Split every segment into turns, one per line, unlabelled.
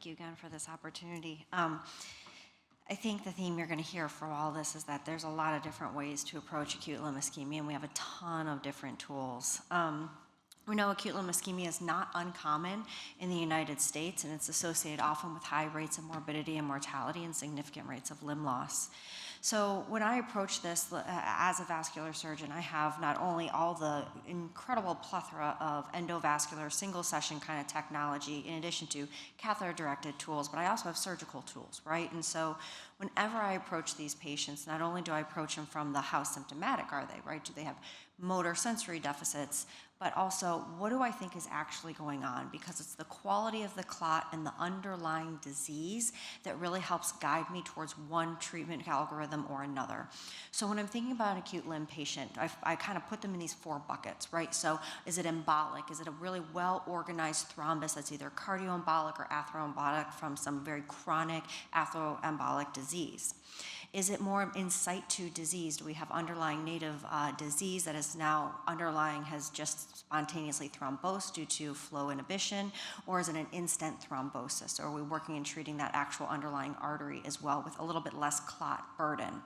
thank you again for this opportunity. I think the theme you're going to hear from all this is that there's a lot of different ways to approach acute limb ischemia, and we have a ton of different tools. We know acute limb ischemia is not uncommon in the United States, and it's associated often with high rates of morbidity and mortality and significant rates of limb loss. So when I approach this as a vascular surgeon, I have not only all the incredible plethora of endovascular single session kind of technology in addition to catheter-directed tools, but I also have surgical tools, right? And so whenever I approach these patients, not only do I approach them from the how symptomatic are they, right? Do they have motor sensory deficits, but also what do I think is actually going on? Because it's the quality of the clot and the underlying disease that really helps guide me towards one treatment algorithm or another. So when I'm thinking about an acute limb patient, I kind of put them in these four buckets, right? So is it embolic? Is it a really well-organized thrombus that's either cardioembolic or atheroembolic from some very chronic atheroembolic disease? Is it more in situ disease? Do we have underlying native disease that is now has just spontaneously thrombosed due to flow inhibition? Or is it an in-stent thrombosis? Or are we working in treating that actual underlying artery as well with a little bit less clot burden?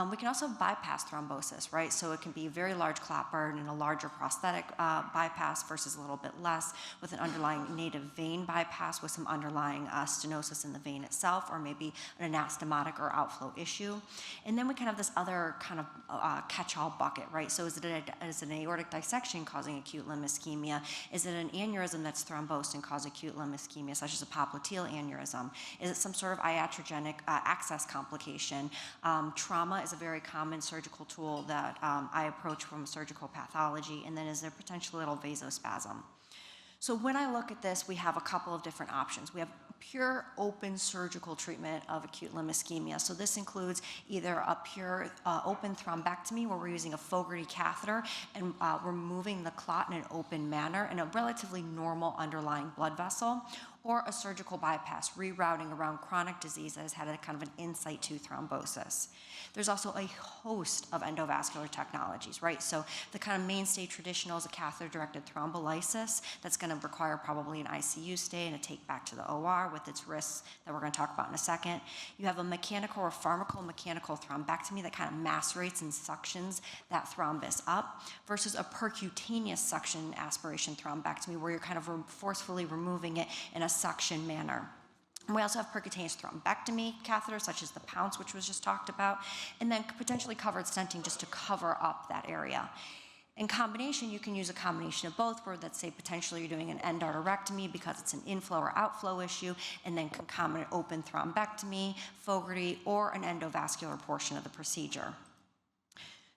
We can also bypass thrombosis, right? So it can be a very large clot burden and a larger prosthetic bypass versus a little bit less with an underlying native vein bypass with some underlying stenosis in the vein itself, or maybe an anastomotic or outflow issue. And then we can have this other kind of catch-all bucket, right? So is it an aortic dissection causing acute limb ischemia? Is it an aneurysm that's thrombosed and cause acute limb ischemia, such as a popliteal aneurysm? Is it some sort of iatrogenic access complication? Trauma is a very common surgical tool that I approach from surgical pathology, and then is there potential little vasospasm? So when I look at this, we have a couple of different options. We have pure open surgical treatment of acute limb ischemia. So this includes either a pure open thrombectomy where we're using a Fogarty catheter and removing the clot in an open manner in a relatively normal underlying blood vessel, or a surgical bypass, rerouting around chronic disease that has had a kind of an in situ thrombosis. There's also a host of endovascular technologies, right? So the kind of mainstay traditional is a catheter-directed thrombolysis that's going to require probably an ICU stay and a take back to the OR with its risks that we're going to talk about in a second. You have a mechanical or pharmacomechanical thrombectomy that kind of macerates and suctions that thrombus up versus a percutaneous suction aspiration thrombectomy where you're kind of forcefully removing it in a suction manner. And we also have percutaneous thrombectomy catheters, such as the Pounce, which was just talked about, and then potentially covered stenting just to cover up that area. In combination, you can use a combination of both, where let's say potentially you're doing an endarterectomy because it's an inflow or outflow issue, and then concomitant open thrombectomy, Fogarty, or an endovascular portion of the procedure.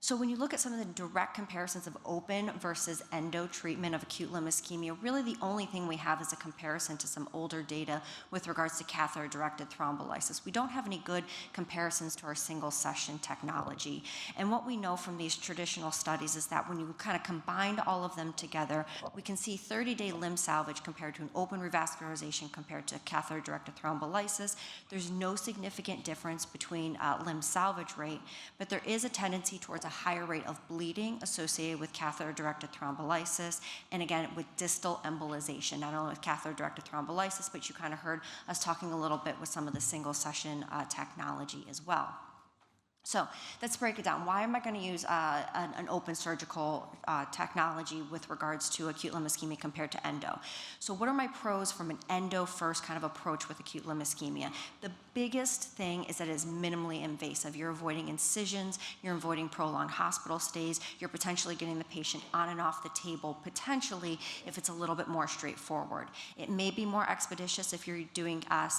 So when you look at some of the direct comparisons of open versus endo treatment of acute limb ischemia, really the only thing we have is a comparison to some older data with regards to catheter-directed thrombolysis. We don't have any good comparisons to our single session technology. And what we know from these traditional studies is that when you kind of combine all of them together, we can see 30-day limb salvage compared to an open revascularization compared to catheter-directed thrombolysis. There's no significant difference between limb salvage rate, but there is a tendency towards a higher rate of bleeding associated with catheter-directed thrombolysis, and again, with distal embolization, not only with catheter-directed thrombolysis, but you kind of heard us talking a little bit with some of the single session technology as well. So let's break it down. Why am I going to use an open surgical technology with regards to acute limb ischemia compared to endo? So what are my pros from an endo first kind of approach with acute limb ischemia? The biggest thing is that it is minimally invasive. You're avoiding incisions, you're avoiding prolonged hospital stays, you're potentially getting the patient on and off the table, potentially if it's a little bit more straightforward. It may be more expeditious if you're doing a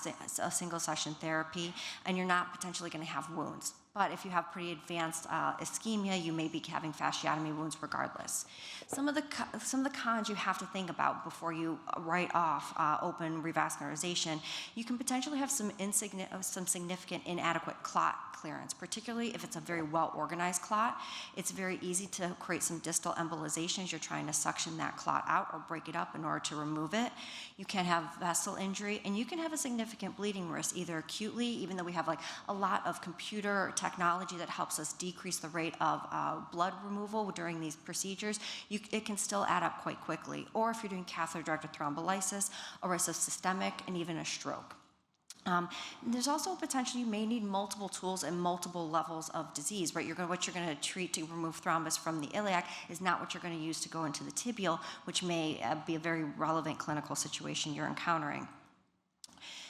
single session therapy and you're not potentially going to have wounds. But if you have pretty advanced ischemia, you may be having fasciotomy wounds regardless. Some of the cons you have to think about before you write off open revascularization, you can potentially have some significant inadequate clot clearance, particularly if it's a very well-organized clot. It's very easy to create some distal embolization as you're trying to suction that clot out or break it up in order to remove it. You can have vessel injury, and you can have a significant bleeding risk, either acutely, even though we have like a lot of computer technology that helps us decrease the rate of blood removal during these procedures, it can still add up quite quickly. Or if you're doing catheter-directed thrombolysis, a risk of systemic and even a stroke. There's also potential you may need multiple tools and multiple levels of disease, right? What you're going to treat to remove thrombus from the iliac is not what you're going to use to go into the tibial, which may be a very relevant clinical situation you're encountering.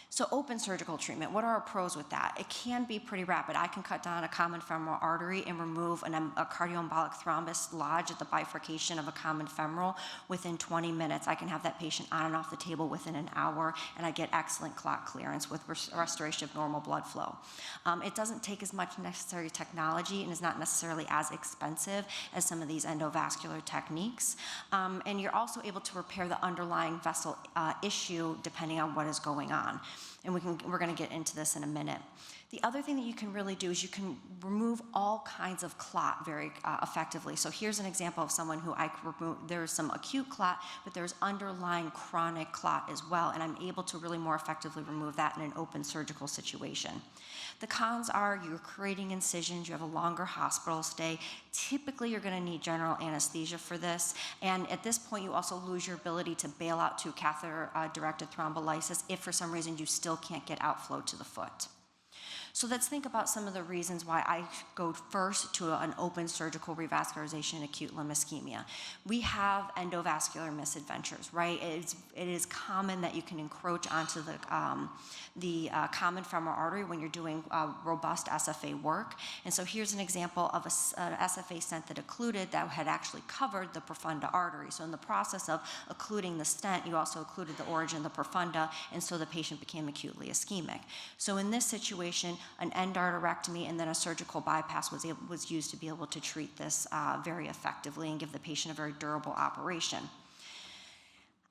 So open surgical treatment, what are our pros with that? It can be pretty rapid. I can cut down a common femoral artery and remove a cardioembolic thrombus lodged at the bifurcation of a common femoral within 20 minutes. I can have that patient on and off the table within an hour, and I get excellent clot clearance with restoration of normal blood flow. It doesn't take as much necessary technology and is not necessarily as expensive as some of these endovascular techniques. And you're also able to repair the underlying vessel issue depending on what is going on. And we're going to get into this in a minute. The other thing that you can really do is you can remove all kinds of clot very effectively. So here's an example of someone who there's some acute clot, but there's underlying chronic clot as well, and I'm able to really more effectively remove that in an open surgical situation. The cons are you're creating incisions, you have a longer hospital stay. Typically, you're going to need general anesthesia for this, and at this point, you also lose your ability to bail out to catheter-directed thrombolysis if for some reason you still can't get outflow to the foot. So let's think about some of the reasons why I go first to an open surgical revascularization in acute limb ischemia. We have endovascular misadventures, right? It is common that you can encroach onto the common femoral artery when you're doing robust SFA work. And so here's an example of an SFA stent that occluded that had actually covered the profunda artery. So in the process of occluding the stent, you also occluded the origin of the profunda, and so the patient became acutely ischemic. So in this situation, an endarterectomy and then a surgical bypass was used to be able to treat this very effectively and give the patient a very durable operation.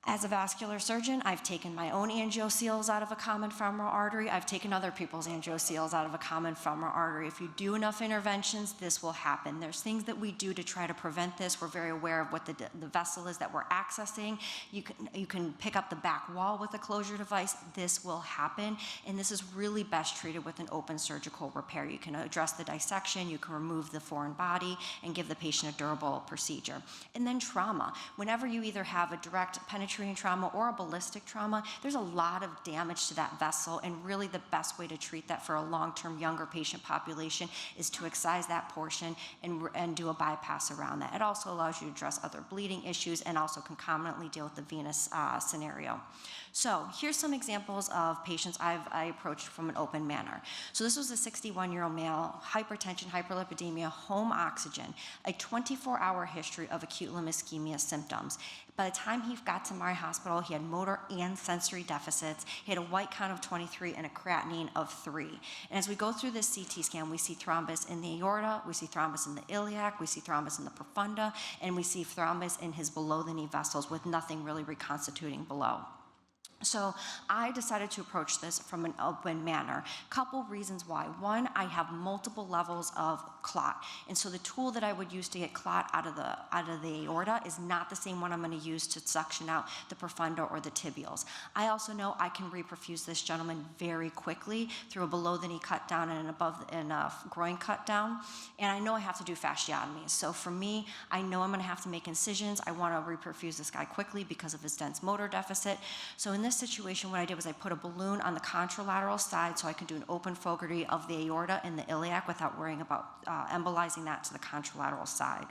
As a vascular surgeon, I've taken my own angioseals out of a common femoral artery. I've taken other people's angioseals out of a common femoral artery. If you do enough interventions, this will happen. There's things that we do to try to prevent this. We're very aware of what the vessel is that we're accessing. You can pick up the back wall with a closure device. This will happen, and this is really best treated with an open surgical repair. You can address the dissection, you can remove the foreign body, and give the patient a durable procedure. And then trauma. Whenever you either have a direct penetrating trauma or a ballistic trauma, there's a lot of damage to that vessel, and really the best way to treat that for a long-term younger patient population is to excise that portion and do a bypass around that. It also allows you to address other bleeding issues and also concomitantly deal with the venous scenario. So here's some examples of patients I approached from an open manner. So this was a 61-year-old male, hypertension, hyperlipidemia, home oxygen, a 24-hour history of acute limb ischemia symptoms. By the time he got to my hospital, he had motor and sensory deficits. He had a white count of 23 and a creatinine of 3. And as we go through this CT scan, we see thrombus in the aorta, we see thrombus in the iliac, we see thrombus in the profunda, and we see thrombus in his below-the-knee vessels with nothing really reconstituting below. So I decided to approach this from an open manner. Couple reasons why. One, I have multiple levels of clot, and so the tool that I would use to get clot out of the aorta is not the same one I'm going to use to suction out the profunda or the tibials. I also know I can reperfuse this gentleman very quickly through a below-the-knee cut down and a groin cut down, and I know I have to do fasciotomies. So for me, I know I'm going to have to make incisions. I want to reperfuse this guy quickly because of his dense motor deficit. So in this situation, what I did was I put a balloon on the contralateral side so I could do an open Fogarty of the aorta and the iliac without worrying about embolizing that to the contralateral side.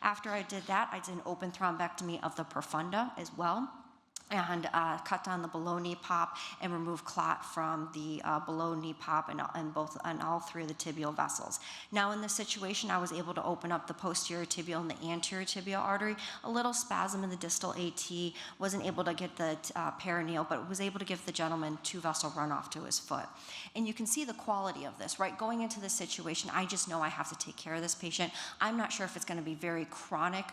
After I did that, I did an open thrombectomy of the profunda as well, and cut down the below knee pop and remove clot from the below knee pop and all three of the tibial vessels. Now in this situation, I was able to open up the posterior tibial and the anterior tibial artery. A little spasm in the distal AT, wasn't able to get the perineal, but was able to give the gentleman 2-vessel runoff to his foot. And you can see the quality of this, right? Going into this situation, I just know I have to take care of this patient. I'm not sure if it's going to be very chronic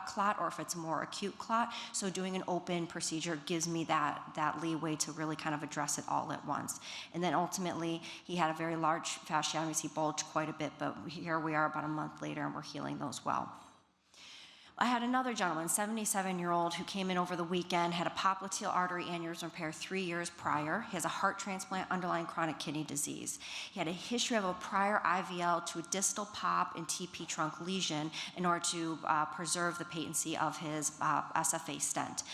clot or if it's more acute clot, so doing an open procedure gives me that leeway to really kind of address it all at once. And then ultimately, he had a very large fasciotomy. He bulged quite a bit, but here we are about a month later and we're healing those well. I had another gentleman, 77-year-old, who came in over the weekend, had a popliteal artery aneurysm repair 3 years prior. He has a heart transplant, underlying chronic kidney disease. He had a history of a prior IVL to a distal pop and TP trunk lesion in order to preserve the patency of his SFA stent.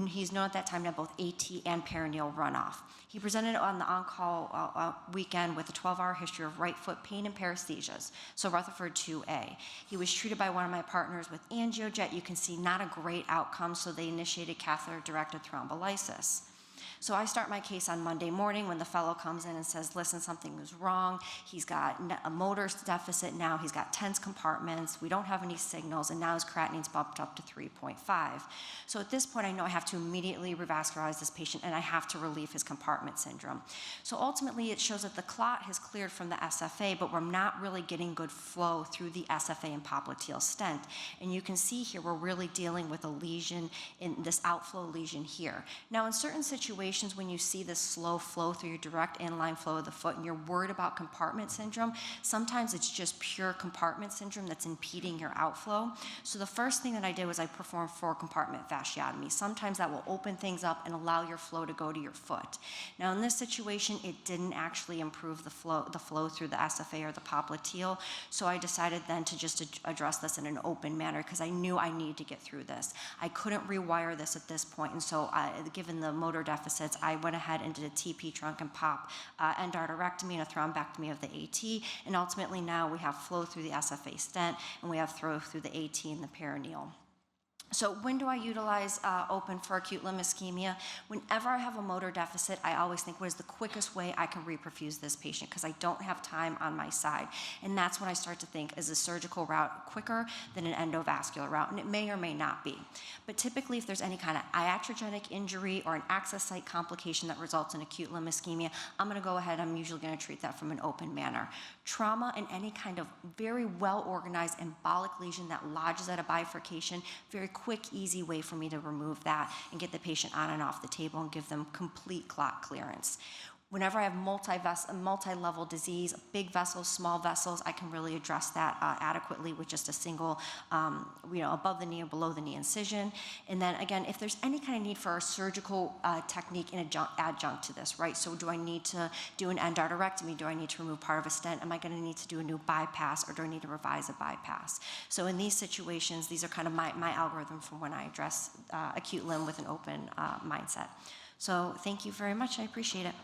He's known at that time to have both AT and perineal runoff. He presented on the on-call weekend with a 12-hour history of right foot pain and paresthesias, so Rutherford 2A. He was treated by one of my partners with angiojet. You can see not a great outcome, so they initiated catheter-directed thrombolysis. So I start my case on Monday morning when the fellow comes in and says, listen, something is wrong. He's got a motor deficit now. He's got tense compartments. We don't have any signals, and now his creatinine's bumped up to 3.5. So at this point, I know I have to immediately revascularize this patient, and I have to relieve his compartment syndrome. So ultimately, it shows that the clot has cleared from the SFA, but we're not really getting good flow through the SFA and popliteal stent. And you can see here, we're really dealing with a lesion, in this outflow lesion here. Now, in certain situations, when you see this slow flow through your direct inline flow of the foot and you're worried about compartment syndrome, sometimes it's just pure compartment syndrome that's impeding your outflow. So the first thing that I did was I performed 4 compartment fasciotomy. Sometimes that will open things up and allow your flow to go to your foot. Now in this situation, it didn't actually improve the flow through the SFA or the popliteal, so I decided then to just address this in an open manner because I knew I needed to get through this. I couldn't rewire this at this point, and so given the motor deficits, I went ahead and did a TP trunk and pop endarterectomy and a thrombectomy of the AT, and ultimately now we have flow through the SFA stent and we have flow through the AT and the perineal. So when do I utilize open for acute limb ischemia? Whenever I have a motor deficit, I always think, what is the quickest way I can reperfuse this patient? Because I don't have time on my side. And that's when I start to think, is a surgical route quicker than an endovascular route? And it may or may not be. But typically, if there's any kind of iatrogenic injury or an access site complication that results in acute limb ischemia, I'm gonna go ahead, I'm usually gonna treat that from an open manner. Trauma and any kind of very well-organized embolic lesion that lodges at a bifurcation, very quick, easy way for me to remove that and get the patient on and off the table and give them complete clot clearance. Whenever I have multi-level disease, big vessels, small vessels, I can really address that adequately with just a single, above the knee or below the knee incision. And then again, if there's any kind of need for a surgical technique in adjunct to this, right? So do I need to do an endarterectomy? Do I need to remove part of a stent? Am I gonna need to do a new bypass, or do I need to revise a bypass? So in these situations, these are kind of my algorithm for when I address acute limb with an open mindset. So thank you very much, I appreciate it.